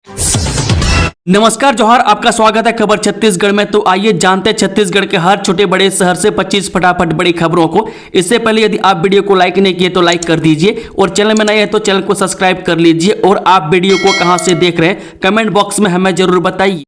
नमस्कार जोहार, आपका स्वागत है खबर छत्तीसगढ़ में। तो आइए जानते हैं छत्तीसगढ़ के हर छोटे बड़े शहर से 25 फटाफट बड़ी खबरों को। इससे पहले यदि आप वीडियो को लाइक नहीं किए तो लाइक कर दीजिए और चैनल में नए हैं तो चैनल को सब्सक्राइब कर लीजिए। और आप वीडियो को कहां से देख रहे हैं कमेंट बॉक्स में हमें जरूर बताइए।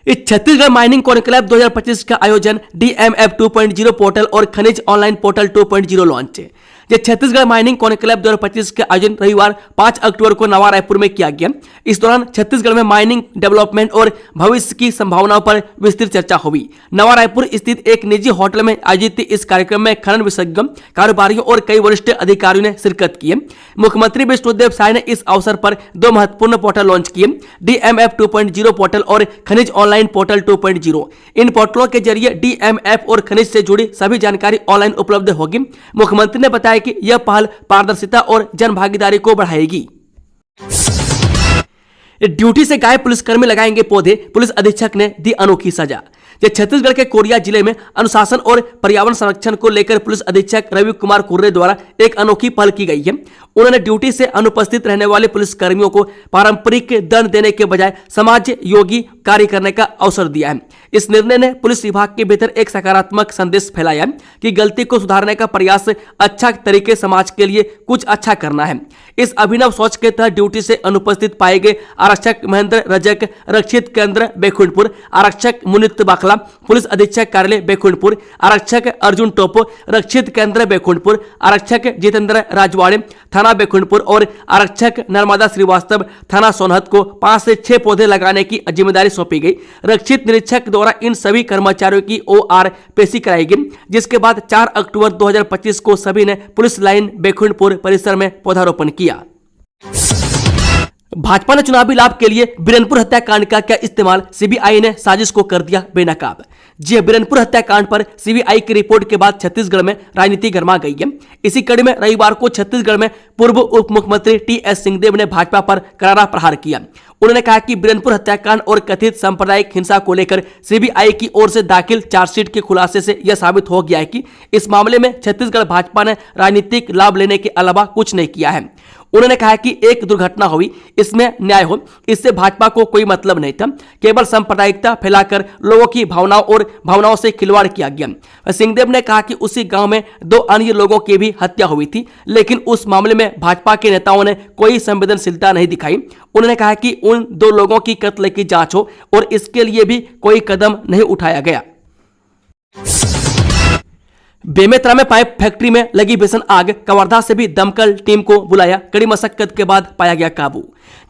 इस छत्तीसगढ़ माइनिंग कॉन्क्लेव 2025 का आयोजन DMF 2.0 पोर्टल और खनिज ऑनलाइन पोर्टल 2.0 लॉन्च है। ये छत्तीसगढ़ माइनिंग कॉन्क्लेव 2025 का आयोजन रविवार 5 अक्टूबर को नवा रायपुर में किया गया। इस दौरान छत्तीसगढ़ में माइनिंग डेवलपमेंट और भविष्य की संभावनाओं पर विस्तृत चर्चा हुई। नवा रायपुर स्थित एक निजी होटल में आयोजित इस कार्यक्रम में खनन विशेषज्ञों, कारोबारियों और कई वरिष्ठ अधिकारियों ने शिरकत की। मुख्यमंत्री विष्णुदेव साय ने इस अवसर पर दो महत्वपूर्ण पोर्टल लॉन्च किए, DMF 2.0 पोर्टल और खनिज ऑनलाइन पोर्टल 2.0। इन पोर्टलों के जरिए DMF और खनिज से जुड़ी सभी जानकारी ऑनलाइन उपलब्ध होगी। मुख्यमंत्री ने बताया कि यह पहल पारदर्शिता और जन भागीदारी को बढ़ाएगी। ड्यूटी से गायब पुलिसकर्मी लगाएंगे पौधे, पुलिस अधीक्षक ने दी अनोखी सजा। छत्तीसगढ़ के कोरिया जिले में अनुशासन और पर्यावरण संरक्षण को लेकर पुलिस अधीक्षक रवि कुमार कुर्रे द्वारा एक अनोखी पहल की गई है। उन्होंने ड्यूटी से अनुपस्थित रहने वाले पुलिसकर्मियों को पारंपरिक दंड देने के बजाय समाज योगी कार्य करने का अवसर दिया है। इस निर्णय ने पुलिस विभाग के भीतर एक सकारात्मक संदेश फैलाया कि गलती को सुधारने का प्रयास अच्छा तरीके समाज के लिए कुछ अच्छा करना है। इस अभिनव सोच के तहत ड्यूटी से अनुपस्थित पाए गए आरक्षक महेंद्र रजक, रक्षित केंद्र बेकुंठपुर, आरक्षक मुनित बाखला, पुलिस अधीक्षक कार्यालय बेकुंठपुर, आरक्षक अर्जुन टोपो, रक्षित केंद्र बेकुंठपुर, आरक्षक जितेंद्र राजवाड़े, थाना बेकुंठपुर और आरक्षक नर्मदा श्रीवास्तव, थाना सोनहत को 5 से 6 पौधे लगाने की जिम्मेदारी सौंपी गई। रक्षित निरीक्षक द्वारा इन सभी कर्मचारियों की OR पेशी कराई गई, जिसके बाद 4 अक्टूबर 2025 को सभी ने पुलिस लाइन बेकुंठपुर परिसर में पौधारोपण किया। भाजपा ने चुनावी लाभ के लिए बिरनपुर हत्याकांड का क्या इस्तेमाल, CBI ने साजिश को कर दिया बेनकाब। जी, बिरनपुर हत्याकांड पर CBI की रिपोर्ट के बाद छत्तीसगढ़ में राजनीति गर्मा गई है। इसी कड़ी में रविवार को छत्तीसगढ़ में पूर्व उप मुख्यमंत्री TS सिंहदेव ने भाजपा पर करारा प्रहार किया। उन्होंने कहा कि बिरनपुर हत्याकांड और कथित सांप्रदायिक हिंसा को लेकर CBI की ओर से दाखिल चार्जशीट के खुलासे से यह साबित हो गया है कि इस मामले में छत्तीसगढ़ भाजपा ने राजनीतिक लाभ लेने के अलावा कुछ नहीं किया है। उन्होंने कहा कि एक दुर्घटना हुई, इसमें न्याय हो, इससे भाजपा को कोई मतलब नहीं था। केवल सांप्रदायिकता फैलाकर लोगों की भावनाओं से खिलवाड़ किया गया। सिंहदेव ने कहा कि उसी गांव में 2 अन्य लोगों की भी हत्या हुई थी, लेकिन उस मामले में भाजपा के नेताओं ने कोई संवेदनशीलता नहीं दिखाई। उन्होंने कहा कि उन 2 लोगों की कत्ल की जांच हो और इसके लिए भी कोई कदम नहीं उठाया गया। बेमेतरा में पाइप फैक्ट्री में लगी भीषण आग, कवर्धा से भी दमकल टीम को बुलाया, कड़ी मशक्कत के बाद पाया गया काबू।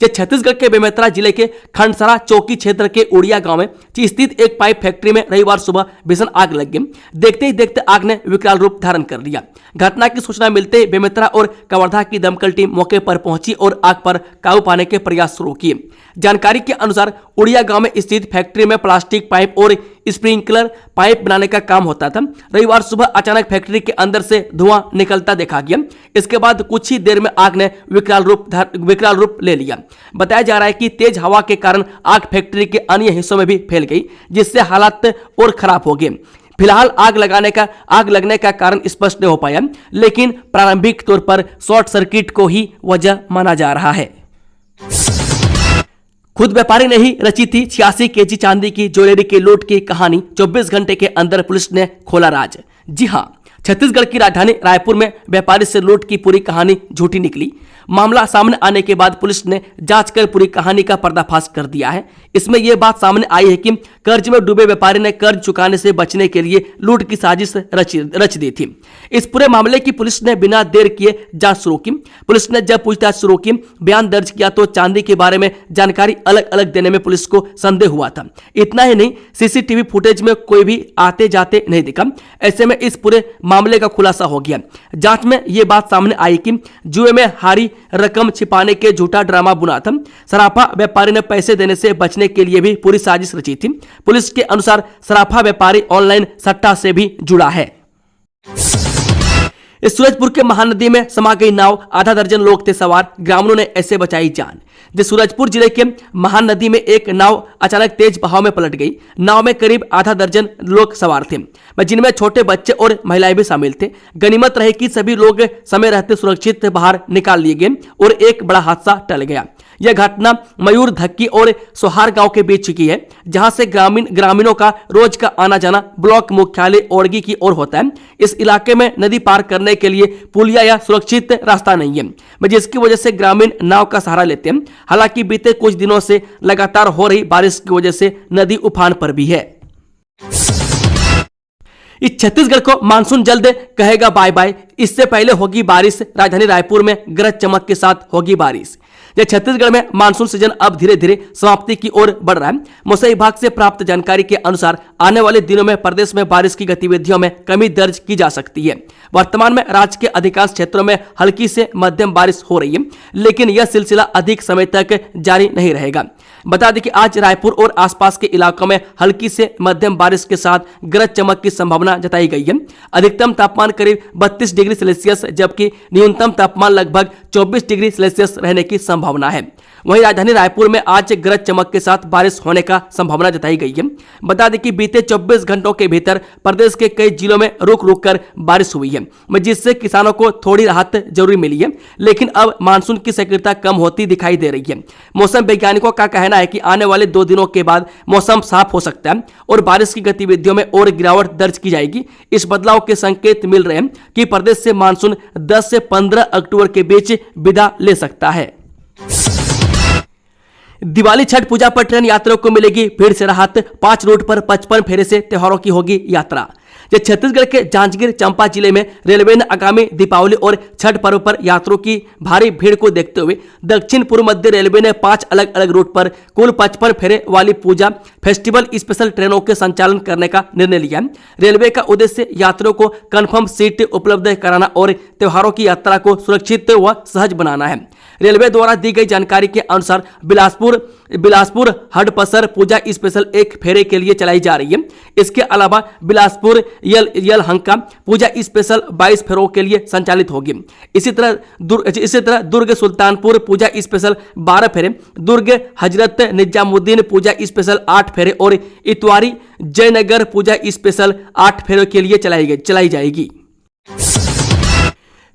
छत्तीसगढ़ के बेमेतरा जिले के खंडसरा चौकी क्षेत्र के उड़िया गांव में स्थित एक पाइप फैक्ट्री में रविवार सुबह भीषण आग लग गई। देखते ही देखते आग ने विकराल रूप धारण कर लिया। घटना की सूचना मिलते ही बेमेतरा और कवर्धा की दमकल टीम मौके पर पहुंची और आग पर काबू पाने के प्रयास शुरू किए। जानकारी के अनुसार उड़िया गांव में स्थित फैक्ट्री में प्लास्टिक पाइप और स्प्रिंकलर पाइप बनाने का काम होता था। रविवार सुबह अचानक फैक्ट्री के अंदर से धुआं निकलता देखा गया। इसके बाद कुछ ही देर में आग ने विकराल रूप ले लिया। बताया जा रहा है कि तेज हवा के कारण आग फैक्ट्री के अन्य हिस्सों में भी फैल गई, जिससे हालात और खराब हो गए। फिलहाल आग लगने का कारण स्पष्ट नहीं हो पाया, लेकिन प्रारंभिक तौर पर शॉर्ट सर्किट को ही वजह माना जा रहा है। खुद व्यापारी ने ही रची थी 86 केजी चांदी की ज्वेलरी की लूट की कहानी, 24 घंटे के अंदर पुलिस ने खोला राज। जी हां, छत्तीसगढ़ की राजधानी रायपुर में व्यापारी से लूट की पूरी कहानी झूठी निकली। मामला सामने आने के बाद पुलिस ने जांच कर पूरी कहानी का पर्दाफाश कर दिया है। इसमें यह बात सामने आई है कि कर्ज में डूबे व्यापारी ने कर्ज चुकाने से बचने के लिए लूट की साजिश रच दी थी। इस पूरे मामले की पुलिस ने बिना देर किए जांच शुरू की। पुलिस ने जब पूछताछ शुरू की, बयान दर्ज किया तो चांदी के बारे में जानकारी अलग अलग देने में पुलिस को संदेह हुआ था। इतना ही नहीं, CCTV फुटेज में कोई भी आते जाते नहीं दिखा। ऐसे में इस पूरे मामले का खुलासा हो गया। जांच में यह बात सामने आई कि जुए में हारी रकम छिपाने के झूठा ड्रामा बुना था। सराफा व्यापारी ने पैसे देने से बचने के लिए भी पूरी साजिश रची थी। पुलिस के अनुसार सराफा व्यापारी ऑनलाइन सट्टा से भी जुड़ा है। इस सूरजपुर के महानदी में समा गई नाव, आधा दर्जन लोग थे सवार, ग्रामीणों ने ऐसे बचाई जान। सूरजपुर जिले के महानदी में एक नाव अचानक तेज बहाव में पलट गई। नाव में करीब आधा दर्जन लोग सवार थे, जिनमें छोटे बच्चे और महिलाएं भी शामिल थे। गनीमत रहे कि सभी लोग समय रहते सुरक्षित बाहर निकाल लिए गए और एक बड़ा हादसा टल गया। यह घटना मयूर धक्की और सोहार गांव के बीच की है, जहां से ग्रामीणों का रोज का आना जाना ब्लॉक मुख्यालय ओड़गी की ओर होता है। इस इलाके में नदी पार करने के लिए पुलिया या सुरक्षित रास्ता नहीं है, जिसकी वजह से ग्रामीण नाव का सहारा लेते हैं। हालांकि बीते कुछ दिनों से लगातार हो रही बारिश की वजह से नदी उफान पर भी है। इस छत्तीसगढ़ को मानसून जल्द कहेगा बाय बाय। इससे पहले होगी बारिश, राजधानी रायपुर में गरज चमक के साथ होगी बारिश। छत्तीसगढ़ में मानसून सीजन अब धीरे धीरे समाप्ति की ओर बढ़ रहा है। मौसम विभाग से प्राप्त जानकारी के अनुसार आने वाले दिनों में प्रदेश में बारिश की गतिविधियों में कमी दर्ज की जा सकती है। वर्तमान में राज्य के अधिकांश क्षेत्रों में हल्की से मध्यम बारिश हो रही है, लेकिन यह सिलसिला अधिक समय तक जारी नहीं रहेगा। बता दें कि आज रायपुर और आसपास के इलाकों में हल्की से मध्यम बारिश के साथ गरज चमक की संभावना जताई गई है। अधिकतम तापमान करीब 32 डिग्री सेल्सियस जबकि न्यूनतम तापमान लगभग 24 डिग्री सेल्सियस रहने की संभावना है। वहीं राजधानी रायपुर में आज गरज चमक के साथ बारिश होने का संभावना जताई गई है। बता दें कि बीते 24 घंटों के भीतर प्रदेश के कई जिलों में रुक रुक कर बारिश हुई है, जिससे किसानों को थोड़ी राहत जरूर मिली है। लेकिन अब मानसून की सक्रियता कम होती दिखाई दे रही है। मौसम वैज्ञानिकों का कहना है कि आने वाले 2 दिनों के बाद मौसम साफ हो सकता है और बारिश की गतिविधियों में और गिरावट दर्ज की जाएगी। इस बदलाव के संकेत मिल रहे हैं कि प्रदेश से मानसून 10 से 15 अक्टूबर के बीच विदा ले सकता है। दिवाली छठ पूजा पर ट्रेन यात्रियों को मिलेगी भीड़ से राहत। 5 रूट पर 55 फेरे से त्योहारों की होगी यात्रा। छत्तीसगढ़ के जांजगीर चांपा जिले में रेलवे ने आगामी दीपावली और छठ पर्व पर यात्रियों की भारी भीड़ को देखते हुए दक्षिण पूर्व मध्य रेलवे ने 5 अलग अलग रूट पर कुल 55 फेरे वाली पूजा फेस्टिवल स्पेशल ट्रेनों के संचालन करने का निर्णय लिया। रेलवे का उद्देश्य यात्रियों को कंफर्म सीट उपलब्ध कराना और त्योहारों की यात्रा को सुरक्षित व सहज बनाना है। रेलवे द्वारा दी गई जानकारी के अनुसार बिलासपुर हडपसर पूजा स्पेशल 1 फेरे के लिए चलाई जा रही है। इसके अलावा बिलासपुर यलहंका पूजा स्पेशल 22 फेरों के लिए संचालित होगी। इसी तरह दुर्ग सुल्तानपुर पूजा स्पेशल 12 फेरे, दुर्ग हजरत निजामुद्दीन पूजा स्पेशल 8 फेरे और इतवारी जयनगर पूजा स्पेशल 8 फेरों के लिए चलाई जाएगी।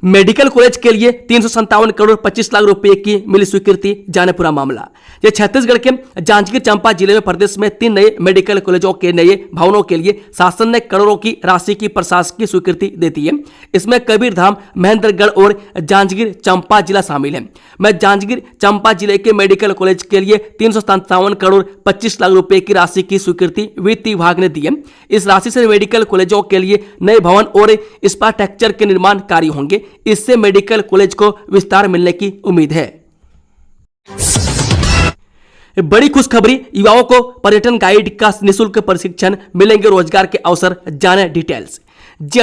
मेडिकल कॉलेज के लिए 357 करोड़ 25 लाख रुपए की मिली स्वीकृति, जाने पूरा मामला। छत्तीसगढ़ के जांजगीर चांपा जिले में प्रदेश में 3 नए मेडिकल कॉलेजों के नए भवनों के लिए शासन ने करोड़ों की राशि की प्रशासकीय स्वीकृति देती है। इसमें कबीरधाम, महेंद्रगढ़ और जांजगीर चांपा जिला शामिल है। जांजगीर चांपा जिले के मेडिकल कॉलेज के लिए 357 करोड़ 25 लाख रुपए की राशि की स्वीकृति वित्त विभाग ने दी है। इस राशि से मेडिकल कॉलेजों के लिए नए भवन और इंफ्रास्ट्रक्चर के निर्माण कार्य होंगे। इससे मेडिकल कॉलेज को विस्तार मिलने की उम्मीद है। बड़ी खुशखबरी, युवाओं को पर्यटन गाइड का निःशुल्क प्रशिक्षण, मिलेंगे रोजगार के अवसर, जाने details.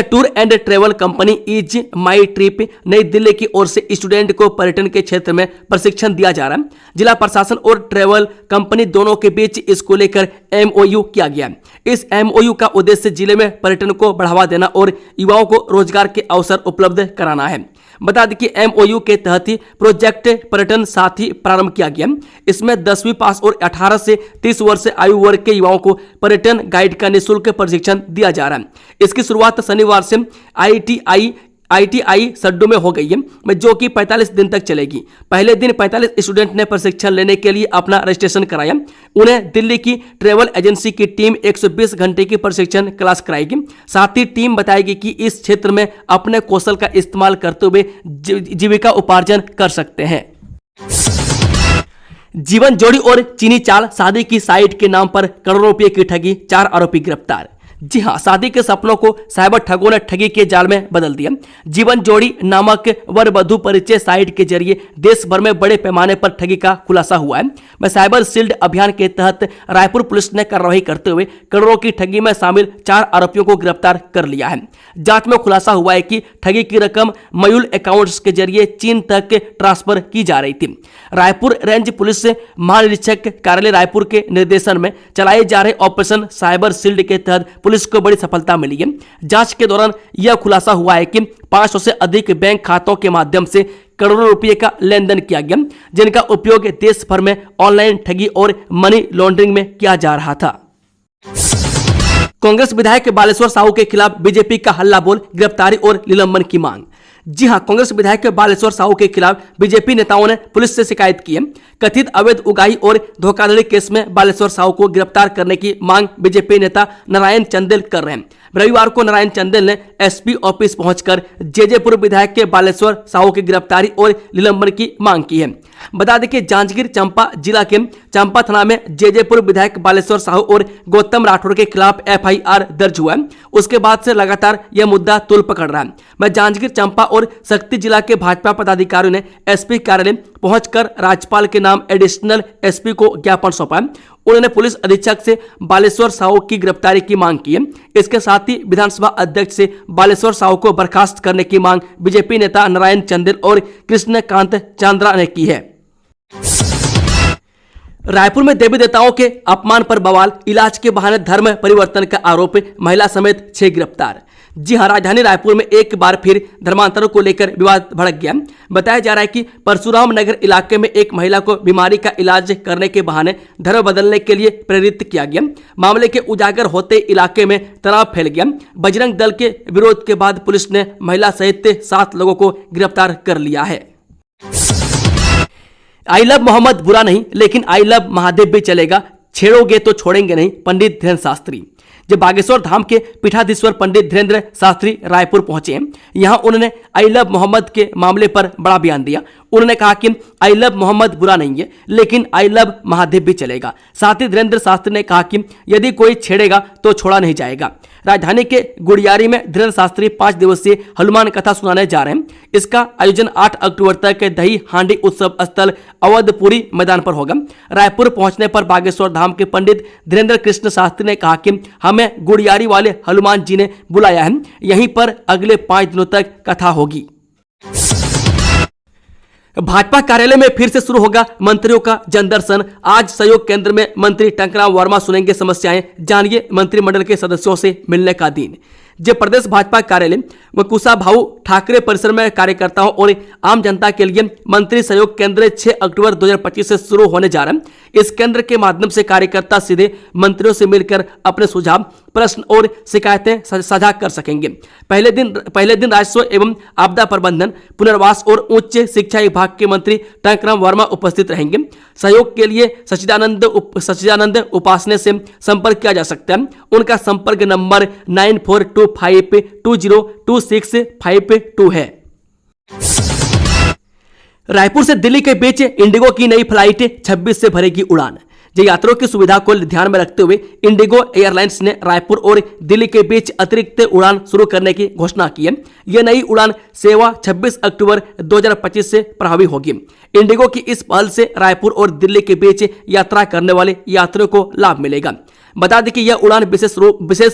Tour and travel company is my trip नई दिल्ली की ओर से स्टूडेंट को पर्यटन के क्षेत्र में प्रशिक्षण दिया जा रहा है। जिला प्रशासन और ट्रेवल कंपनी दोनों के बीच इसको लेकर MOU किया गया। इस MOU का उद्देश्य जिले में पर्यटन को बढ़ावा देना और युवाओं को रोजगार के अवसर उपलब्ध कराना है। बता दें कि MOU के तहत ही प्रोजेक्ट पर्यटन साथी प्रारंभ किया गया। इसमें 10वीं पास और 18 से 30 वर्ष आयु वर्ग के युवाओं को पर्यटन गाइड का निःशुल्क प्रशिक्षण दिया जा रहा है। इसकी शुरुआत शनिवार से ITI सड्डू में हो गई है, जो कि 45 दिन तक चलेगी। पहले दिन 45 स्टूडेंट ने प्रशिक्षण लेने के लिए अपना रजिस्ट्रेशन कराया। उन्हें दिल्ली की ट्रेवल एजेंसी की टीम 120 घंटे की प्रशिक्षण क्लास कराएगी। साथ ही टीम बताएगी कि इस क्षेत्र में अपने कौशल का इस्तेमाल करते हुए जीविका उपार्जन कर सकते हैं। जीवन जोड़ी और चीनी चाल, शादी की साइट के नाम पर करोड़ों रुपए की ठगी, 4 आरोपी गिरफ्तार। जी हां, शादी के सपनों को साइबर ठगों ने ठगी के जाल में बदल दिया। जीवन जोड़ी नामक वर वधु परिचय साइट के जरिए देश भर में बड़े पैमाने पर ठगी का खुलासा हुआ है। साइबर शील्ड अभियान के तहत रायपुर पुलिस ने कार्रवाई करते हुए करोड़ों की ठगी में शामिल 4 आरोपियों को गिरफ्तार कर लिया है। जांच में खुलासा हुआ है कि ठगी की रकम मयूल अकाउंट्स के जरिए चीन तक ट्रांसफर की जा रही थी। रायपुर रेंज पुलिस महानिरीक्षक कार्यालय रायपुर के निर्देशन में चलाए जा रहे ऑपरेशन साइबर शील्ड के तहत पुलिस को बड़ी सफलता मिली है। जांच के दौरान यह खुलासा हुआ है कि 500 से अधिक बैंक खातों के माध्यम से करोड़ों रुपए का लेन देन किया गया, जिनका उपयोग देश भर में ऑनलाइन ठगी और मनी लॉन्ड्रिंग में किया जा रहा था। कांग्रेस विधायक बालेश्वर साहू के खिलाफ बीजेपी का हल्ला बोल, गिरफ्तारी और निलंबन की मांग। जी हां, कांग्रेस विधायक बालेश्वर साहू के खिलाफ बीजेपी नेताओं ने पुलिस से शिकायत की है। कथित अवैध उगाही और धोखाधड़ी केस में बालेश्वर साहू को गिरफ्तार करने की मांग बीजेपी नेता नारायण चंदेल कर रहे हैं। रविवार को नारायण चंदेल ने एसपी ऑफिस पहुंचकर जेजेपुर विधायक के बालेश्वर साहू की गिरफ्तारी और निलंबन की मांग की है। बता दें कि जांजगीर चांपा जिला के चांपा थाना में जेजेपुर विधायक बालेश्वर साहू और गौतम राठौर के खिलाफ एफआईआर दर्ज हुआ है। उसके बाद से लगातार यह मुद्दा तूल पकड़ रहा है। मैं जांजगीर चांपा और शक्ति जिला के भाजपा पदाधिकारियों ने एसपी कार्यालय पहुंचकर राज्यपाल के नाम एडिशनल एसपी को ज्ञापन सौंपा। उन्होंने पुलिस अधीक्षक से बालेश्वर साहू की गिरफ्तारी की मांग की है। इसके साथ ही विधानसभा अध्यक्ष से बालेश्वर साहू को बर्खास्त करने की मांग बीजेपी नेता नारायण चंदेल और कृष्णकांत चांद्रा ने की है। रायपुर में देवी देवताओं के अपमान पर बवाल, इलाज के बहाने धर्म परिवर्तन का आरोप, महिला समेत 6 गिरफ्तार। जी हां, राजधानी रायपुर में एक बार फिर धर्मांतरण को लेकर विवाद भड़क गया। बताया जा रहा है कि परशुराम नगर इलाके में एक महिला को बीमारी का इलाज करने के बहाने धर्म बदलने के लिए प्रेरित किया गया। मामले के उजागर होते इलाके में तनाव फैल गया। बजरंग दल के विरोध के बाद पुलिस ने महिला सहित 7 लोगों को गिरफ्तार कर लिया है। आई लव मोहम्मद बुरा नहीं, लेकिन आई लव महादेव भी चलेगा, छेड़ोगे तो छोड़ेंगे नहीं, पंडित धीरेन्द्र शास्त्री। जब बागेश्वर धाम के पीठाधीश्वर पंडित धीरेन्द्र शास्त्री रायपुर पहुंचे, यहां उन्होंने आई लव मोहम्मद के मामले पर बड़ा बयान दिया। उन्होंने कहा कि आई लव मोहम्मद बुरा नहीं है, लेकिन आई लव महादेव भी चलेगा। साथ ही धीरेन्द्र शास्त्री ने कहा कि यदि कोई छेड़ेगा तो छोड़ा नहीं जाएगा। राजधानी के गुड़ियारी में धीरेन्द्र शास्त्री 5 दिवसीय हनुमान कथा सुनाने जा रहे हैं। इसका आयोजन 8 अक्टूबर तक दही हांडी उत्सव स्थल अवधपुरी मैदान पर होगा। रायपुर पहुंचने पर बागेश्वर धाम के पंडित धीरेन्द्र कृष्ण शास्त्री ने कहा कि हमें गुड़ियारी वाले हनुमान जी ने बुलाया है, यहीं पर अगले 5 दिनों तक कथा होगी। भाजपा कार्यालय में फिर से शुरू होगा मंत्रियों का जनदर्शन। आज सहयोग केंद्र में मंत्री टंकराम वर्मा सुनेंगे समस्याएं, जानिए मंत्रिमंडल के सदस्यों से मिलने का दिन। जब प्रदेश भाजपा कार्यालय व कुशाभाऊ ठाकरे परिसर में कार्यकर्ताओं और आम जनता के लिए मंत्री सहयोग केंद्र 6 अक्टूबर 2025 से शुरू होने जा रहे हैं। इस केंद्र के माध्यम से कार्यकर्ता सीधे मंत्रियों से मिलकर अपने सुझाव, प्रश्न और शिकायतें साझा कर सकेंगे। पहले दिन राजस्व एवं आपदा प्रबंधन, पुनर्वास और उच्च शिक्षा विभाग के मंत्री टंकराम वर्मा उपस्थित रहेंगे। सहयोग के लिए सच्चिदानंद उपासने से संपर्क किया जा सकता है। उनका संपर्क नंबर 9425202652 है। रायपुर से दिल्ली के बीच इंडिगो की नई फ्लाइट 26 से भरेगी उड़ान। यात्रियों की सुविधा को ध्यान में रखते हुए इंडिगो एयरलाइंस ने रायपुर और दिल्ली के बीच अतिरिक्त उड़ान शुरू करने की घोषणा की है। यह नई उड़ान सेवा 26 अक्टूबर 2025 से प्रभावी होगी। इंडिगो की इस पहल से रायपुर और दिल्ली के बीच यात्रा करने वाले यात्रियों को लाभ मिलेगा। बता दें कि यह उड़ान विशेष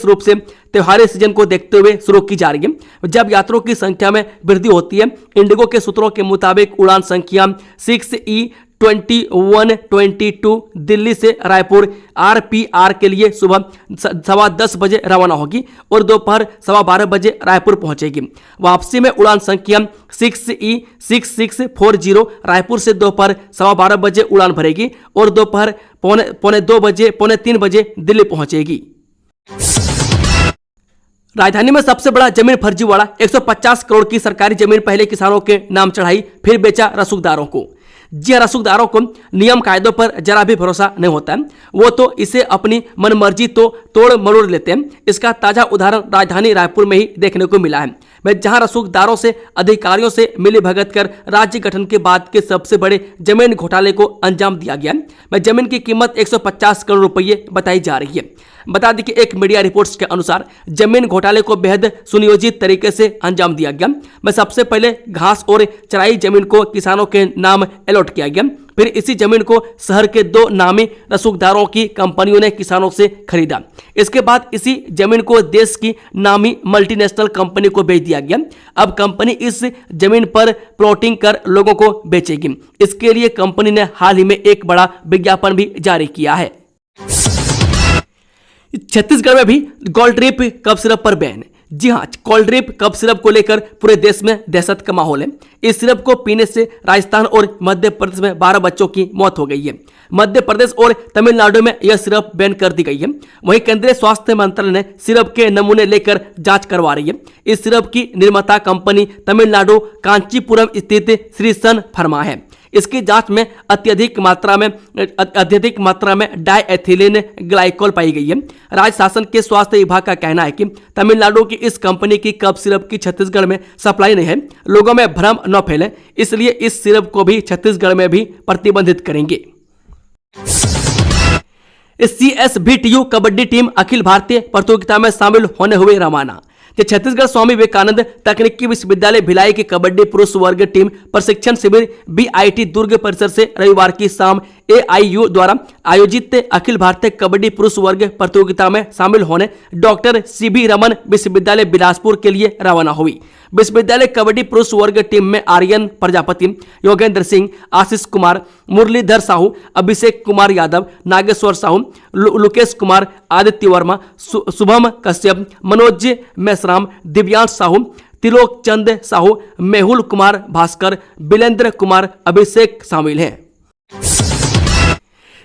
रूप से त्योहारी सीजन को देखते हुए शुरू की जा रही है, जब यात्रियों की संख्या में वृद्धि होती है। इंडिगो के सूत्रों के मुताबिक उड़ान संख्या 6E2122 दिल्ली से रायपुर RPR के लिए सुबह 10:15 बजे रवाना होगी और दोपहर 12:15 बजे रायपुर पहुंचेगी। वापसी में उड़ान संख्या 6E6640 रायपुर से दोपहर 12:15 बजे उड़ान भरेगी और दोपहर पौने 3 बजे दिल्ली पहुंचेगी। राजधानी में सबसे बड़ा जमीन फर्जीवाड़ा, 150 करोड़ की सरकारी जमीन पहले किसानों के नाम चढ़ाई, फिर बेचा रसूखदारों को। जी, रसूखदारों को नियम कायदों पर जरा भी भरोसा नहीं होता है। वो तो इसे अपनी मनमर्जी तो तोड़ मरोड़ लेते हैं। इसका ताजा उदाहरण राजधानी रायपुर में ही देखने को मिला है, जहां रसूखदारों से अधिकारियों से मिली भगत कर राज्य गठन के बाद के सबसे बड़े जमीन घोटाले को अंजाम दिया गया। जमीन की कीमत 150 करोड़ रुपये बताई जा रही है। बता दें कि एक मीडिया रिपोर्ट्स के अनुसार जमीन घोटाले को बेहद सुनियोजित तरीके से अंजाम दिया गया। सबसे पहले घास और चराई जमीन को किसानों के नाम अलॉट किया गया, फिर इसी जमीन को शहर के 2 नामी रसूखदारों की कंपनियों ने किसानों से खरीदा। इसके बाद इसी जमीन को देश की नामी मल्टीनेशनल कंपनी को बेच दिया गया। अब कंपनी इस जमीन पर प्लॉटिंग कर लोगों को बेचेगी। इसके लिए कंपनी ने हाल ही में एक बड़ा विज्ञापन भी जारी किया है। छत्तीसगढ़ में भी कोल्ड ड्रिप कफ सिरप पर बैन। जी हां, कोल्ड ड्रिप कफ सिरप को लेकर पूरे देश में दहशत का माहौल है। इस सिरप को पीने से राजस्थान और मध्य प्रदेश में 12 बच्चों की मौत हो गई है। मध्य प्रदेश और तमिलनाडु में यह सिरप बैन कर दी गई है। वहीं केंद्रीय स्वास्थ्य मंत्रालय ने सिरप के नमूने लेकर जांच करवा रही है। इस सिरप की निर्माता कंपनी तमिलनाडु कांचीपुरम स्थित श्री सन फर्मा है। इसकी जांच में अत्यधिक मात्रा में डाइएथिलीन ग्लाइकोल पाई गई है। राज्य शासन के स्वास्थ्य विभाग का कहना है कि तमिलनाडु की इस कंपनी की कफ सिरप की छत्तीसगढ़ में सप्लाई नहीं है। लोगों में भ्रम न फैले, इसलिए इस सिरप को भी छत्तीसगढ़ में भी प्रतिबंधित करेंगे। CSBTU कबड्डी टीम अखिल भारतीय प्रतियोगिता में शामिल होने हुए रवाना। छत्तीसगढ़ स्वामी विवेकानंद तकनीकी विश्वविद्यालय भिलाई की कबड्डी पुरुष वर्ग टीम प्रशिक्षण शिविर BIT दुर्ग परिसर से रविवार की शाम AIU द्वारा आयोजित अखिल भारतीय कबड्डी पुरुष वर्ग प्रतियोगिता में शामिल होने डॉक्टर CB रमन विश्वविद्यालय बिलासपुर के लिए रवाना हुई। विश्वविद्यालय कबड्डी पुरुष वर्ग टीम में आर्यन प्रजापति, योगेंद्र सिंह, आशीष कुमार, मुरलीधर साहू, अभिषेक कुमार यादव, नागेश्वर साहू, लुकेश कुमार, आदित्य वर्मा, शुभम कश्यप, मनोज मेश्राम, दिव्यांश साहू, त्रिलोक चंद साहू, मेहुल कुमार भास्कर, बिलेंद्र कुमार, अभिषेक शामिल हैं।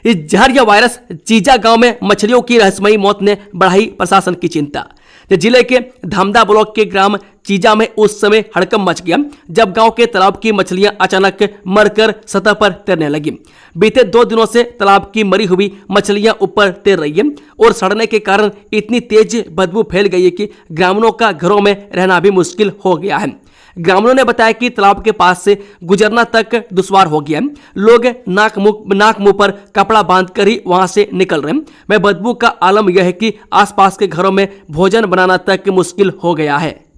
इस जहरिया वायरस चीजा गांव में मछलियों की रहस्यमयी मौत ने बढ़ाई प्रशासन की चिंता। जिले के धामदा ब्लॉक के ग्राम चीजा में उस समय हड़कंप मच गया जब गांव के तालाब की मछलियां अचानक मरकर सतह पर तैरने लगी। बीते 2 दिनों से तालाब की मरी हुई मछलियां ऊपर तैर रही है और सड़ने के कारण इतनी तेज बदबू फैल गई है कि ग्रामीणों का घरों में रहना भी मुश्किल हो गया है। ग्रामीणों ने बताया कि तालाब के पास से गुजरना तक दुश्वार हो गया। लोग नाक मुंह पर कपड़ा बांधकर ही वहां से निकल रहे हैं। मैं बदबू का आलम यह है कि आसपास के घरों में भोजन बनाना तक मुश्किल हो गया है।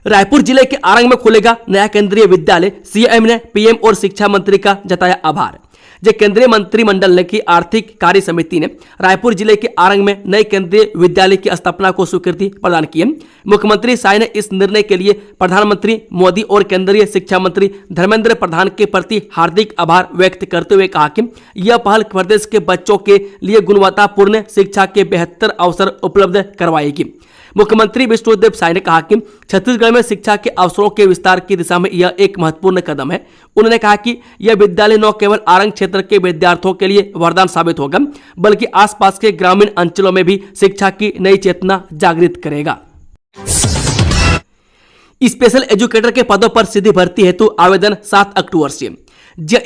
रायपुर जिले के आरंग में खुलेगा नया केंद्रीय विद्यालय। CM ने PM और शिक्षा मंत्री का जताया आभार। केंद्रीय मंत्रिमंडल की आर्थिक कार्य समिति ने रायपुर जिले के आरंग में नए केंद्रीय विद्यालय की स्थापना को स्वीकृति प्रदान की है। मुख्यमंत्री साय ने इस निर्णय के लिए प्रधानमंत्री मोदी और केंद्रीय शिक्षा मंत्री धर्मेंद्र प्रधान के प्रति हार्दिक आभार व्यक्त करते हुए कहा कि यह पहल प्रदेश के बच्चों के लिए गुणवत्तापूर्ण शिक्षा के बेहतर अवसर उपलब्ध करवाएगी। मुख्यमंत्री विष्णुदेव साय ने कहा कि छत्तीसगढ़ में शिक्षा के अवसरों के विस्तार की दिशा में यह एक महत्वपूर्ण कदम है। उन्होंने कहा कि यह विद्यालय न केवल आरंग क्षेत्र के विद्यार्थियों के लिए वरदान साबित होगा बल्कि आसपास के ग्रामीण अंचलों में भी शिक्षा की नई चेतना जागृत करेगा। स्पेशल एजुकेटर के पदों पर सीधी भर्ती हेतु आवेदन 7 अक्टूबर से।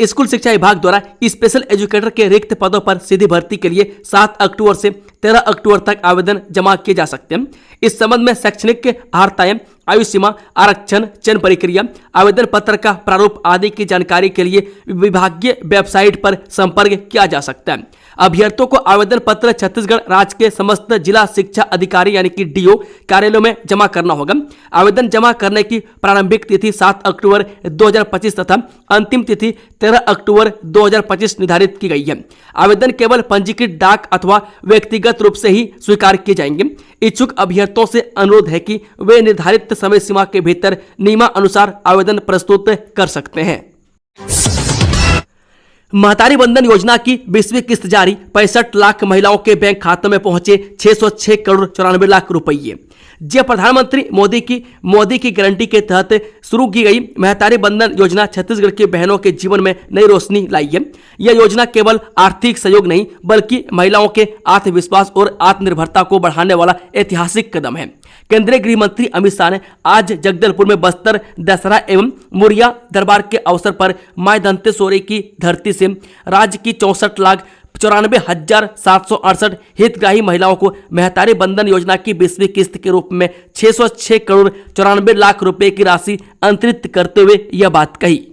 स्कूल शिक्षा विभाग द्वारा स्पेशल एजुकेटर के रिक्त पदों पर सीधी भर्ती के लिए 7 अक्टूबर से 13 अक्टूबर तक आवेदन जमा किए जा सकते हैं। इस संबंध में शैक्षणिक अर्हताएं, आयु सीमा, आरक्षण, चयन प्रक्रिया, आवेदन पत्र का प्रारूप आदि की जानकारी के लिए विभागीय वेबसाइट पर संपर्क किया जा सकता है। अभ्यर्थियों को आवेदन पत्र छत्तीसगढ़ राज्य के समस्त जिला शिक्षा अधिकारी यानी कि DO कार्यालयों में जमा करना होगा। आवेदन जमा करने की प्रारंभिक तिथि 7 अक्टूबर 2025 तथा अंतिम तिथि 13 अक्टूबर 2025 निर्धारित की गई है। आवेदन केवल पंजीकृत डाक अथवा व्यक्तिगत रूप से ही स्वीकार किए जाएंगे। इच्छुक अभ्यर्थियों से अनुरोध है कि वे निर्धारित समय सीमा के भीतर नियमानुसार आवेदन प्रस्तुत कर सकते हैं। महतारी बंधन योजना की 20वीं किस्त जारी। 65 लाख महिलाओं के बैंक खातों में पहुंचे 606 करोड़ 94 लाख रुपये। जब प्रधानमंत्री मोदी की गारंटी के तहत शुरू की गई महतारी बंधन योजना छत्तीसगढ़ की बहनों के जीवन में नई रोशनी लाई है। यह योजना केवल आर्थिक सहयोग नहीं बल्कि महिलाओं के आत्मविश्वास और आत्मनिर्भरता को बढ़ाने वाला ऐतिहासिक कदम है। केंद्रीय गृह मंत्री अमित शाह ने आज जगदलपुर में बस्तर दशहरा एवं मुरिया दरबार के अवसर पर माय दंतेश्वरी की धरती से राज्य की 64,94,768 हितग्राही महिलाओं को महतारी बंधन योजना की 20वीं किस्त के रूप में 606 करोड़ 94 लाख रुपए की राशि अंतरित करते हुए यह बात कही।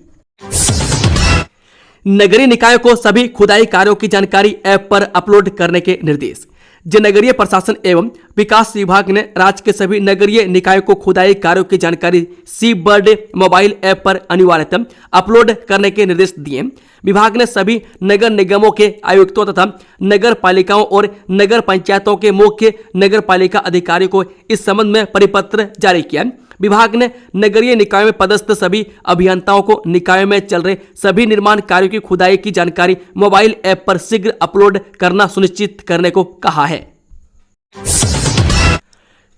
नगरीय निकायों को सभी खुदाई कार्यों की जानकारी ऐप पर अपलोड करने के निर्देश। नगरीय प्रशासन एवं विकास विभाग ने राज्य के सभी नगरीय निकायों को खुदाई कार्यों की जानकारी सी बर्ड मोबाइल ऐप पर अनिवार्यतः अपलोड करने के निर्देश दिए। विभाग ने सभी नगर निगमों के आयुक्तों तथा नगर पालिकाओं और नगर पंचायतों के मुख्य नगर पालिका अधिकारियों को इस संबंध में परिपत्र जारी किया। विभाग ने नगरीय निकायों में पदस्थ सभी अभियंताओं को निकायों में चल रहे सभी निर्माण कार्यों की खुदाई की जानकारी मोबाइल ऐप पर शीघ्र अपलोड करना सुनिश्चित करने को कहा है।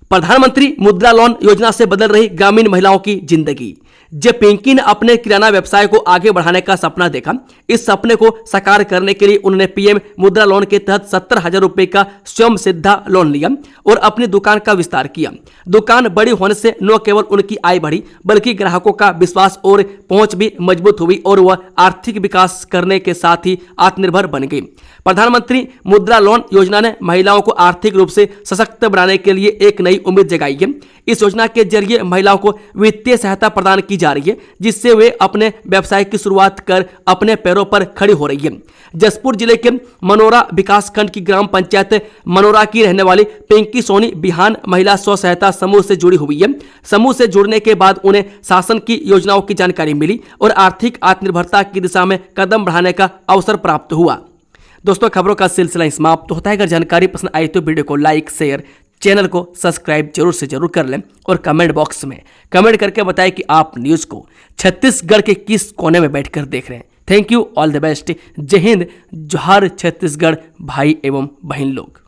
प्रधानमंत्री मुद्रा लोन योजना से बदल रही ग्रामीण महिलाओं की जिंदगी। जब पिंकी ने अपने किराना व्यवसाय को आगे बढ़ाने का सपना देखा, इस सपने को साकार करने के लिए उन्होंने पीएम मुद्रा लोन के तहत 70,000 रुपए का स्वयं सिद्धा लोन लिया और अपनी दुकान का विस्तार किया। दुकान बड़ी होने से न केवल उनकी आय बढ़ी, बल्कि ग्राहकों का विश्वास और पहुंच भी मजबूत हुई और वह आर्थिक विकास करने के साथ ही आत्मनिर्भर बन गई। प्रधानमंत्री मुद्रा लोन योजना ने महिलाओं को आर्थिक रूप से सशक्त बनाने के लिए एक नई उम्मीद जगाई है। इस योजना के जरिए महिलाओं को वित्तीय सहायता प्रदान की जा रही है, जिससे वे अपने व्यवसाय की शुरुआत कर अपने पैरों पर खड़ी हो रही है। जसपुर जिले के मनोरा विकासखंड की ग्राम पंचायत मनोरा की रहने वाली पिंकी सोनी बिहान महिला स्व सहायता समूह से जुड़ी हुई है। समूह से जुड़ने के बाद उन्हें शासन की योजनाओं की जानकारी मिली और आर्थिक आत्मनिर्भरता की दिशा में कदम बढ़ाने का अवसर प्राप्त हुआ। दोस्तों, खबरों का सिलसिला समाप्त होता है। अगर जानकारी पसंद आई तो वीडियो को लाइक, शेयर, चैनल को सब्सक्राइब जरूर से जरूर कर लें और कमेंट बॉक्स में कमेंट करके बताएं कि आप न्यूज़ को छत्तीसगढ़ के किस कोने में बैठकर देख रहे हैं। Thank you, all the best. जय हिंद, जोहार छत्तीसगढ़ भाई एवं बहन लोग।